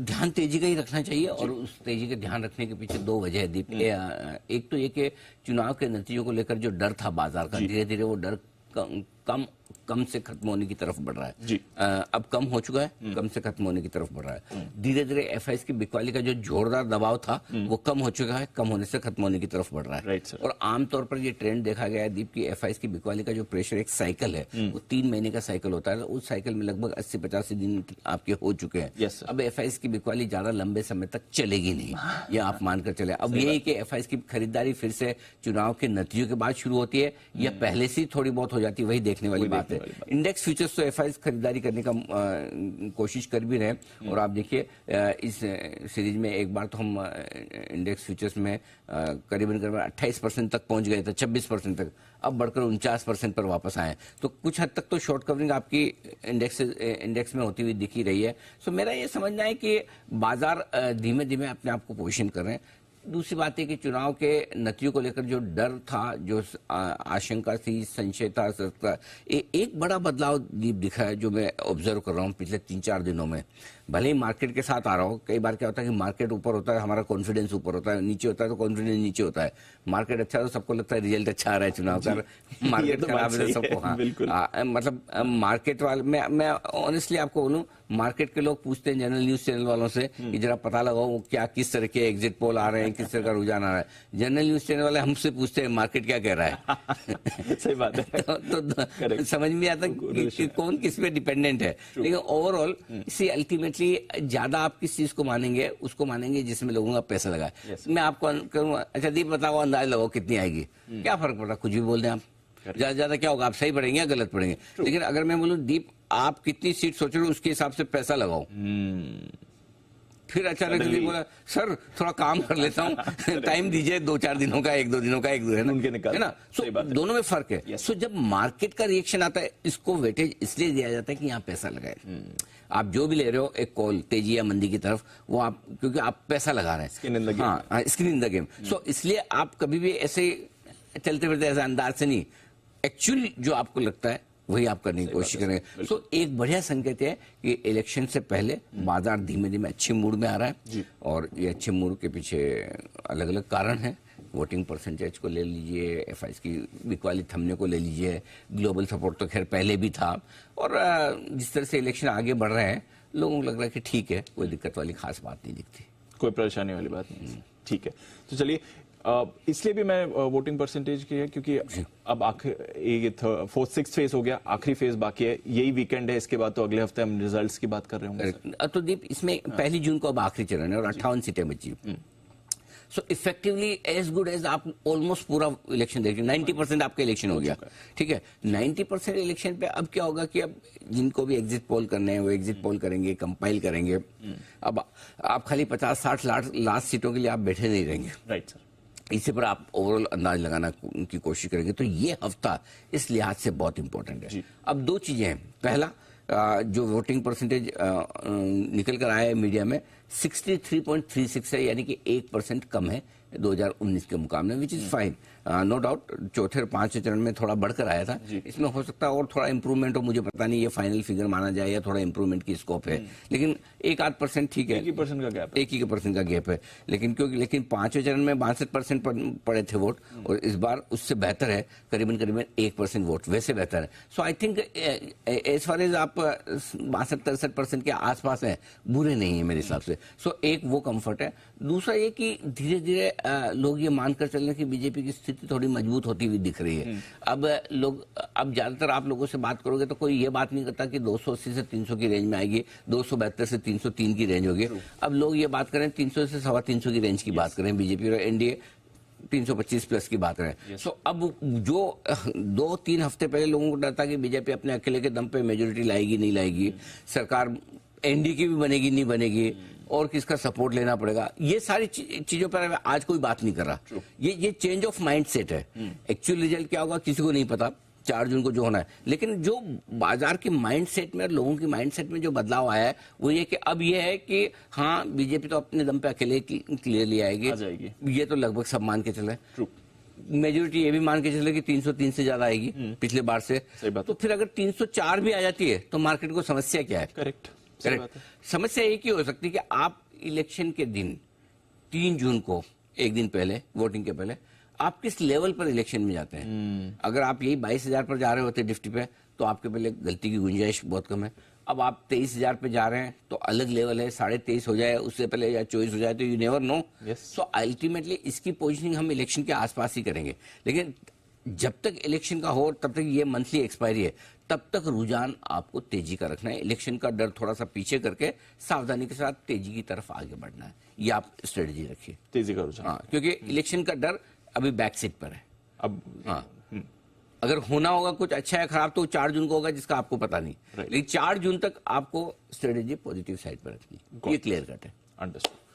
ध्यान तेजी का ही रखना चाहिए और उस तेजी का ध्यान रखने के पीछे दो वजह है दीप। एक तो ये कि चुनाव के नतीजों को लेकर जो डर था बाजार का, धीरे धीरे वो डर कम से खत्म होने की तरफ बढ़ रहा है। अब कम हो चुका है, कम से खत्म होने की तरफ बढ़ रहा है। धीरे धीरे एफआईएस की बिकवाली का जो जोरदार दबाव था वो कम हो चुका है, कम होने से खत्म होने की तरफ बढ़ रहा है। और आमतौर पर ये ट्रेंड देखा गया है दीप की एफआईएस की बिकवाली का जो प्रेशर एक साइकिल है वो 3 महीने का साइकिल होता है। उस साइकिल में लगभग 80-85 दिन आपके हो चुके हैं। अब एफआईएस की बिकवाली ज्यादा लंबे समय तक चलेगी नहीं, ये आप मानकर चले। अब यही कि एफआईएस की खरीदारी फिर से चुनाव के नतीजों के बाद शुरू होती है या पहले से थोड़ी बहुत हो जाती है, वही देखने वाली बात है। इंडेक्स फ्यूचर्स तो एफआईएस खरीदारी करने का कोशिश कर भी रहे हैं। और आप देखिए इस सीरीज में एक बार तो हम इंडेक्स फ्यूचर्स में करीबन 28% तक पहुंच गए थे, 26% तक, अब बढ़कर 49% पर वापस आए। तो कुछ हद तक तो शॉर्ट कवरिंग आपकी इंडेक्स में होती हुई दिख ही रही है। सो मेरा ये समझना है कि बाजार धीमे धीमे अपने आप को पोजिशन कर रहे हैं। दूसरी बात है कि चुनाव के नतीजों को लेकर जो डर था, जो आशंका थी, संशय था, एक बड़ा बदलाव दिखा है जो मैं ऑब्जर्व कर रहा हूँ पिछले 3-4 दिनों में। भले ही मार्केट के साथ आ रहा हो, कई बार क्या होता है कि मार्केट ऊपर होता है, हमारा कॉन्फिडेंस ऊपर होता है, नीचे होता है तो कॉन्फिडेंस नीचे होता है। मार्केट अच्छा तो सबको लगता है रिजल्ट अच्छा आ रहा है चुनाव का, मार्केट खराब है सबको। हाँ, मतलब मार्केट वाले, मैं ऑनेस्टली आपको बोलूं, मार्केट के लोग पूछते हैं जनरल न्यूज चैनल वालों से कि जरा पता लगाओ क्या किस तरह के एग्जिट पोल आ रहे हैं, किस तरह का रुझान आ रहा है। जनरल न्यूज चैनल वाले हमसे पूछते हैं मार्केट क्या कह रहा है। सही बात है। तो समझ में आता कि कौन किस पे डिपेंडेंट है। लेकिन ओवरऑल इसी अल्टीमेटली ज्यादा आप किस चीज को मानेंगे, उसको मानेंगे जिसमें लोगों का पैसा लगा है। मैं आपको कहूंगा, अच्छा दीप बताओ, अंदाज लगाओ कितनी आएगी, क्या फर्क पड़ रहा, कुछ भी बोल दें आप, ज्यादा ज्यादा क्या होगा, आप सही पढ़ेंगे या गलत पढ़ेंगे। लेकिन अगर मैं बोलूं दीप आप कितनी सीट सोच रहे हो उसके हिसाब से पैसा लगाओ, फिर अचानक दीप बोला सर थोड़ा काम कर लेता हूँ, टाइम दीजिए 2-4 दिनों का, 1-2 दिनों का, है ना। सो दोनों में फर्क है। सो जब मार्केट का रिएक्शन आता है, इसको वेटेज इसलिए दिया जाता है कि यहाँ पैसा लगाए। आप जो भी ले रहे हो एक कॉल तेजी या मंदी की तरफ, वो आप क्योंकि आप पैसा लगा रहे हैं, स्किन इन द गेम। सो इसलिए आप कभी भी ऐसे चलते फिरते ऐसे अंदाज से नहीं, एक्चुअली जो आपको लगता है वही आप करने की कोशिश करेंगे। सो एक बढ़िया संकेत है कि इलेक्शन से पहले बाजार धीमे धीमे अच्छे मूड में आ रहा है और ये अच्छे मूड के पीछे अलग अलग कारण हैं। वोटिंग परसेंटेज को ले लीजिए, एफआईएस की बिकवाली थमने को ले लीजिए, ग्लोबल सपोर्ट तो खैर पहले भी था, और जिस तरह से इलेक्शन आगे बढ़ रहे हैं लोगों को लग रहा है कि ठीक है, कोई दिक्कत वाली खास बात नहीं दिखती, कोई परेशानी वाली बात नहीं। ठीक है, तो चलिए इसलिए भी मैं वोटिंग परसेंटेज की है क्योंकि अब आखिर 4th-6th फेज हो गया, आखिरी फेज बाकी है, यही वीकेंड है, इसके बाद तो अगले हफ्ते हम रिजल्ट्स की बात कर रहे होंगे। तो दीप इसमें 1 जून को अब आखिरी चरण है और 58 सीटें बची। So effectively as good as आप ऑलमोस्ट पूरा इलेक्शन देख रहे हैं, 90% आपका इलेक्शन हो गया। ठीक है, 90% इलेक्शन पे अब क्या होगा कि अब जिनको भी एग्जिट पोल करने हैं वो एग्जिट पोल करेंगे, कंपाइल करेंगे। अब आप खाली 50-60 लास्ट सीटों के लिए आप बैठे नहीं रहेंगे। राइट सर, इसी पर आप ओवरऑल अंदाज लगाना की कोशिश करेंगे। तो ये हफ्ता इस लिहाज से बहुत इंपॉर्टेंट है। अब 2 चीजें हैं, पहला जो वोटिंग परसेंटेज निकल कर आया है मीडिया में 63.36 है, यानी कि 1% कम है 2019 के मुकाबले, which is fine, no doubt. चौथे और 5वें चरण में थोड़ा बढ़कर आया था, इसमें हो सकता है और थोड़ा इंप्रूवमेंट हो, मुझे पता नहीं ये फाइनल फिगर माना जाए या थोड़ा इंप्रूवमेंट की स्कोप है, लेकिन 1-8% ठीक है, 1% का गैप, 1% का गैप है। लेकिन 5वें चरण में 62% पड़े थे वोट और इस बार उससे बेहतर है, करीबन 1% वोट वैसे बेहतर है। So I think as far as आप 62-63% के आसपास है, बुरे नहीं है मेरे हिसाब से। सो एक वो कंफर्ट है। दूसरा ये कि धीरे धीरे लोग ये मानकर चल रहे हैं कि बीजेपी की स्थिति थोड़ी मजबूत होती हुई दिख रही है। अब ज्यादातर आप लोगों से बात करोगे तो कोई ये बात नहीं करता कि 280 से 300 की रेंज में आएगी, 272 से 303 की रेंज होगी। अब लोग ये बात करें 300 से 325 की रेंज की बात करें, बीजेपी और एनडीए 325 प्लस की बात करें। सो अब जो 2-3 हफ्ते पहले लोगों को डर था कि बीजेपी अपने अकेले के दम पे मेजोरिटी लाएगी नहीं लाएगी, सरकार एनडीए की भी बनेगी नहीं बनेगी, और किसका सपोर्ट लेना पड़ेगा, ये सारी चीजों पर आज कोई बात नहीं कर रहा। ये चेंज ऑफ माइंडसेट है। एक्चुअल रिजल्ट क्या होगा किसी को नहीं पता, 4 जून को जो होना है, लेकिन जो बाजार के माइंडसेट में और लोगों के माइंडसेट में जो बदलाव आया है वो ये कि अब ये है कि हाँ बीजेपी तो अपने दम पे अकेले क्लियरली आएगी, ये तो लगभग सब मान के चले। मेजोरिटी ये भी मान के चले कि 303 से ज्यादा आएगी पिछले बार से। तो फिर अगर 304 भी आ जाती है तो मार्केट को समस्या क्या है? करेक्ट, सही बात है। समस्या एक ही हो सकती है कि आप इलेक्शन के दिन 3 जून को, एक दिन पहले, वोटिंग के पहले, आप किस लेवल पर इलेक्शन में जाते हैं। अगर आप यही 22,000 पर जा रहे होते डिप्टी पे, तो आपके पहले गलती की गुंजाइश बहुत कम है। अब आप 23,000 पे जा रहे हैं तो अलग लेवल है, 23.5 हो जाए उससे पहले, या 24 हो जाए, तो you never know. So ultimately इसकी पोजीशनिंग हम इलेक्शन के आसपास ही करेंगे। लेकिन जब तक इलेक्शन का हो, तब तक ये मंथली एक्सपायरी है, तब तक रुझान आपको तेजी का रखना है। इलेक्शन का डर थोड़ा सा पीछे करके सावधानी के साथ तेजी की तरफ आगे बढ़ना है। ये आप स्ट्रेटेजी रखिए, तेजी का रुझान। हाँ, क्योंकि इलेक्शन का डर अभी बैक सीट पर है। अब हाँ, अगर होना होगा कुछ अच्छा है खराब, तो 4 जून को होगा, जिसका आपको पता नहीं। लेकिन 4 जून तक आपको स्ट्रेटेजी पॉजिटिव साइड पर रखनी, ये क्लियर कट है। अंडरस्टूड।